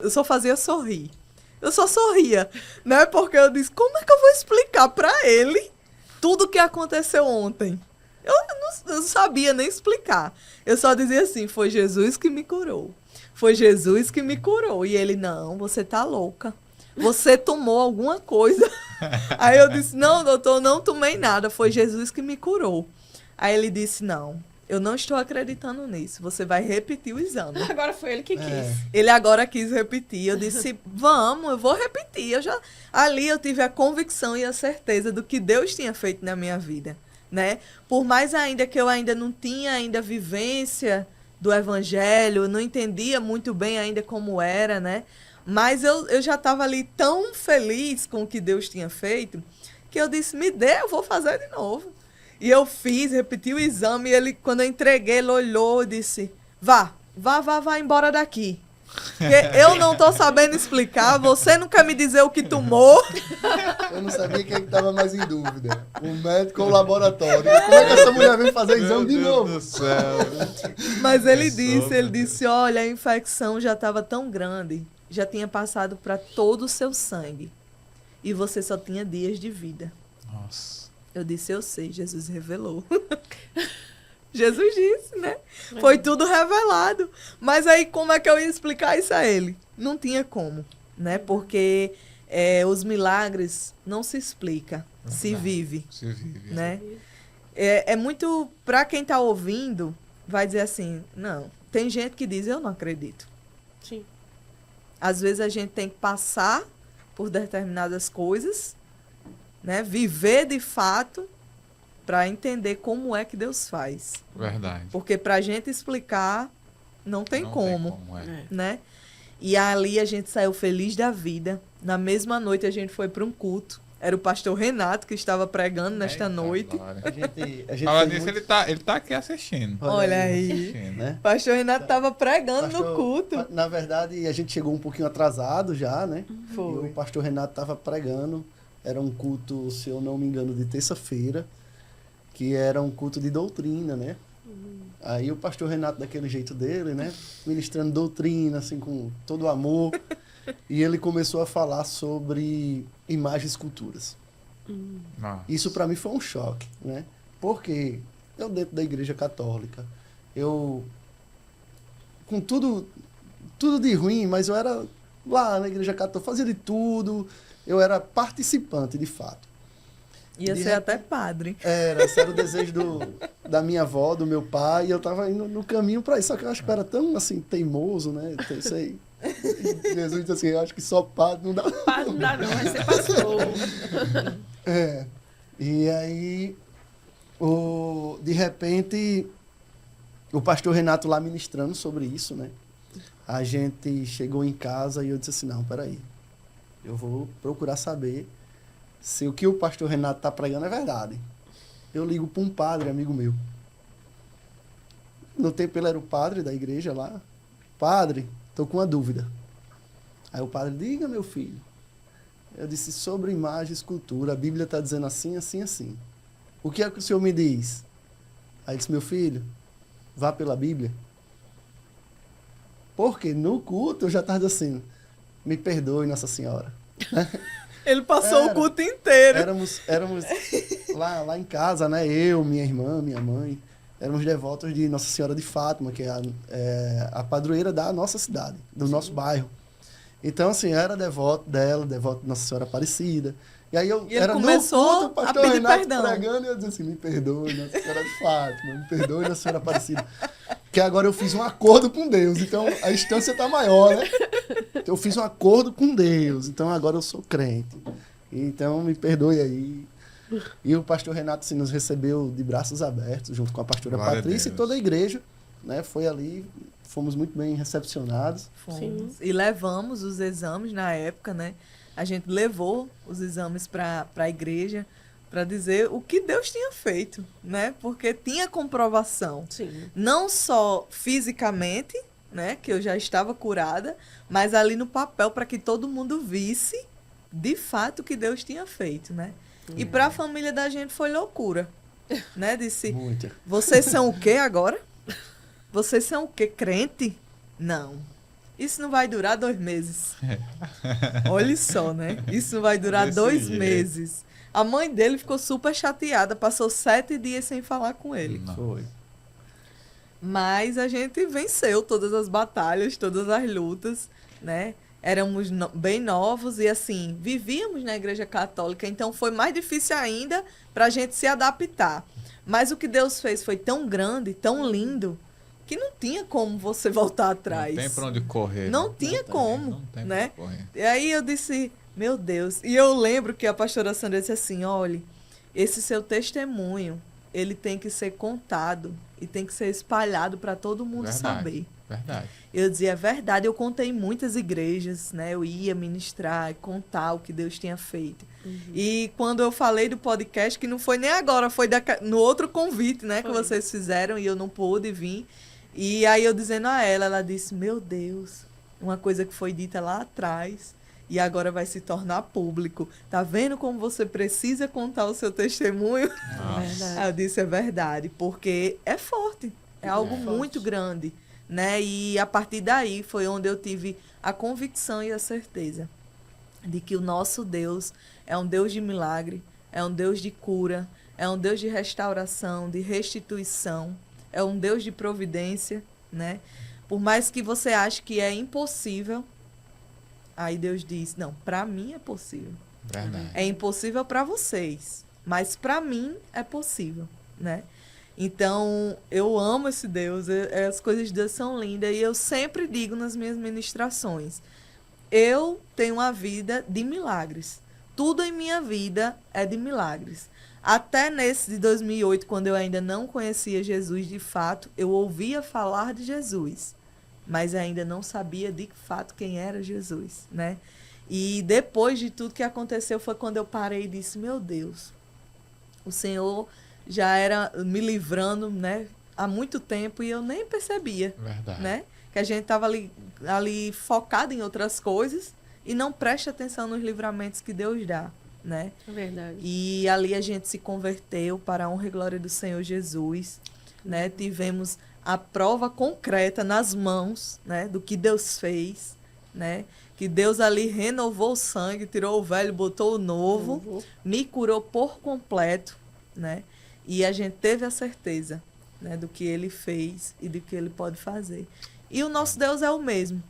eu só fazia sorrir. Eu só sorria, né? Porque eu disse, como é que eu vou explicar pra ele tudo o que aconteceu ontem? Eu não sabia nem explicar. Eu só dizia assim, foi Jesus que me curou. Foi Jesus que me curou. E ele, não, você tá louca. Você tomou alguma coisa. Aí eu disse, não, doutor, não tomei nada. Foi Jesus que me curou. Aí ele disse, não, eu não estou acreditando nisso. Você vai repetir o exame. Agora foi ele que quis. Ele agora quis repetir. Eu disse, vamos, eu vou repetir. Ali eu tive a convicção e a certeza do que Deus tinha feito na minha vida, né? Por mais ainda que eu ainda não tinha ainda vivência do evangelho, não entendia muito bem ainda como era, né? Mas eu já estava ali tão feliz com o que Deus tinha feito, que eu disse, me dê, eu vou fazer de novo. E eu fiz, repeti o exame, e ele, quando eu entreguei, ele olhou e disse, vá embora daqui. Porque eu não estou sabendo explicar, você não quer me dizer o que tomou. Eu não sabia quem estava mais em dúvida, o médico ou o laboratório. Como é que essa mulher veio fazer exame de novo? Meu Deus do céu. Mas ele disse, olha, a infecção já estava tão grande, já tinha passado para todo o seu sangue. E você só tinha dias de vida. Nossa. Eu disse, eu sei, Jesus revelou. Jesus disse, né? Foi tudo revelado. Mas aí, como é que eu ia explicar isso a ele? Não tinha como, né? Porque os milagres não se explica, se vive. Se vive. Né? É muito... Para quem está ouvindo, vai dizer assim, não, tem gente que diz, eu não acredito. Sim. Às vezes a gente tem que passar por determinadas coisas, né? Viver de fato para entender como é que Deus faz. Verdade. Porque para a gente explicar, não tem como, é. né? E ali a gente saiu feliz da vida. Na mesma noite a gente foi para um culto. Era o pastor Renato que estava pregando nesta noite. Glória. A gente Fala fez nisso, muito- ele tá aqui assistindo. Olha aí. Assistindo. né? O pastor Renato estava pregando no Pastor- culto. Na verdade, a gente chegou um pouquinho atrasado já, né? Foi. E o pastor Renato estava pregando. Era um culto, se eu não me engano, de terça-feira, que era um culto de doutrina, né? Aí o pastor Renato, daquele jeito dele, né? Ministrando doutrina, assim, com todo amor. E ele começou a falar sobre imagens e esculturas. Nossa. Isso para mim foi um choque, né? Porque eu dentro da igreja católica, eu com tudo de ruim, mas eu era lá na igreja católica, fazia de tudo, eu era participante de fato. Ia De ser repente- até padre. Esse era o desejo da minha avó, do meu pai, e eu tava indo no caminho para isso, só que eu acho que eu era tão assim teimoso, né? Sei. Jesus disse assim, eu acho que só padre não dá. Padre não dá não, vai ser pastor. É. E aí, de repente, o pastor Renato lá ministrando sobre isso, né? A gente chegou em casa e eu disse assim, não, peraí. Eu vou procurar saber se o que o pastor Renato está pregando é verdade. Eu ligo para um padre, amigo meu. No tempo ele era o padre da igreja lá. Padre, estou com uma dúvida. Aí o padre, diga, meu filho. Eu disse, sobre imagem e escultura, a Bíblia está dizendo assim, assim, assim. O que é que o senhor me diz? Aí disse, meu filho, vá pela Bíblia. Porque no culto eu já estava assim, me perdoe, Nossa Senhora. Ele passou o Era. culto inteiro. Éramos lá em casa, né? Eu, minha irmã, minha mãe, éramos devotos de Nossa Senhora de Fátima, que é a padroeira da nossa cidade, do nosso bairro. Então, assim, eu era devoto dela, devoto de Nossa Senhora Aparecida. E aí eu E ele era começou no culto, o a pastor pedir Renato perdão. pregando, e eu dizia assim, me perdoe, Nossa Senhora de Fátima, me perdoe, Nossa Senhora Aparecida. Porque agora eu fiz um acordo com Deus, então a instância está maior, né? Eu fiz um acordo com Deus, então agora eu sou crente. Então me perdoe aí. E o pastor Renato assim, nos recebeu de braços abertos, junto com a pastora Glória a Patrícia e Deus. toda a igreja, né? Foi ali, fomos muito bem recepcionados. Fomos. Sim. E levamos os exames na época, né? A gente levou os exames para a igreja para dizer o que Deus tinha feito, né? Porque tinha comprovação. Sim. Não só fisicamente, né? Que eu já estava curada, mas ali no papel para que todo mundo visse de fato o que Deus tinha feito, né? E para a família da gente foi loucura, né? Disse, Muito. vocês são o quê agora? Vocês são o quê? Crente? Não. isso não vai durar 2 meses. Olha só, né? Isso não vai durar Desse 2 jeito. meses. A mãe dele ficou super chateada, passou 7 dias sem falar com ele. Não. Foi. Mas a gente venceu todas as batalhas, todas as lutas, né? Éramos bem novos e, assim, vivíamos na igreja católica, então foi mais difícil ainda para a gente se adaptar. Mas o que Deus fez foi tão grande, tão lindo, que não tinha como você voltar atrás. Não tem pra onde correr. Não né? tinha como, Não tem né? pra onde correr. E aí eu disse, meu Deus. E eu lembro que a pastora Sandra disse assim, olha, esse seu testemunho, ele tem que ser contado e tem que ser espalhado para todo mundo Verdade. saber. Verdade. Eu dizia, é verdade, eu contei em muitas igrejas, né? Eu ia ministrar, contar o que Deus tinha feito. E quando eu falei do podcast, que não foi nem agora, foi no outro convite, né? Que Foi. vocês fizeram e eu não pude vir. E aí eu dizendo a ela, ela disse, meu Deus, uma coisa que foi dita lá atrás e agora vai se tornar público. Tá vendo como você precisa contar o seu testemunho? Nossa. Verdade. Aí eu disse, é verdade, porque é forte, é algo forte. muito grande, né? E a partir daí foi onde eu tive a convicção e a certeza de que o nosso Deus é um Deus de milagre, é um Deus de cura, é um Deus de restauração, de restituição, é um Deus de providência, né? Por mais que você ache que é impossível, aí Deus diz, não, para mim é possível. Verdade. É impossível para vocês, mas para mim é possível, né? Então, eu amo esse Deus, as coisas de Deus são lindas e eu sempre digo nas minhas ministrações, eu tenho uma vida de milagres. Tudo em minha vida é de milagres. Até nesse de 2008, quando eu ainda não conhecia Jesus de fato, eu ouvia falar de Jesus, mas ainda não sabia de fato quem era Jesus, né? E depois de tudo que aconteceu foi quando eu parei e disse, meu Deus, o Senhor já era me livrando, né, há muito tempo e eu nem percebia, Verdade. né? Que a gente estava ali focado em outras coisas e não presta atenção nos livramentos que Deus dá, né? É verdade. E ali a gente se converteu para a honra e glória do Senhor Jesus, né? Tivemos a prova concreta nas mãos, né, do que Deus fez, né? Que Deus ali renovou o sangue, tirou o velho, botou o novo, me curou por completo, né? E a gente teve a certeza, né, do que ele fez e do que ele pode fazer. E o nosso Deus é o mesmo,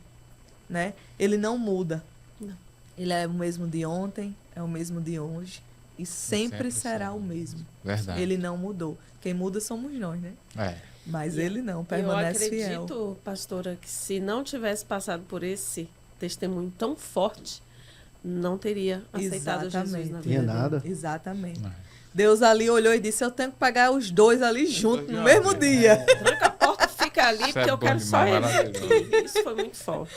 né? Ele não muda. Não. Ele é o mesmo de ontem, é o mesmo de hoje e sempre será o mesmo. Verdade. Ele não mudou. Quem muda somos nós, né? É. Mas E ele não, Eu permanece acredito, fiel. pastora, que se não tivesse passado por esse testemunho tão forte, não teria aceitado Jesus Exatamente. na Tinha vida dele. nada. Exatamente. É. Deus ali olhou e disse, eu tenho que pegar os dois ali juntos dois no de mesmo uma vez, dia. Tranca a porta, fica ali, Isso porque é eu bom quero só demais, ele maravilhoso. aqui. Isso foi muito forte.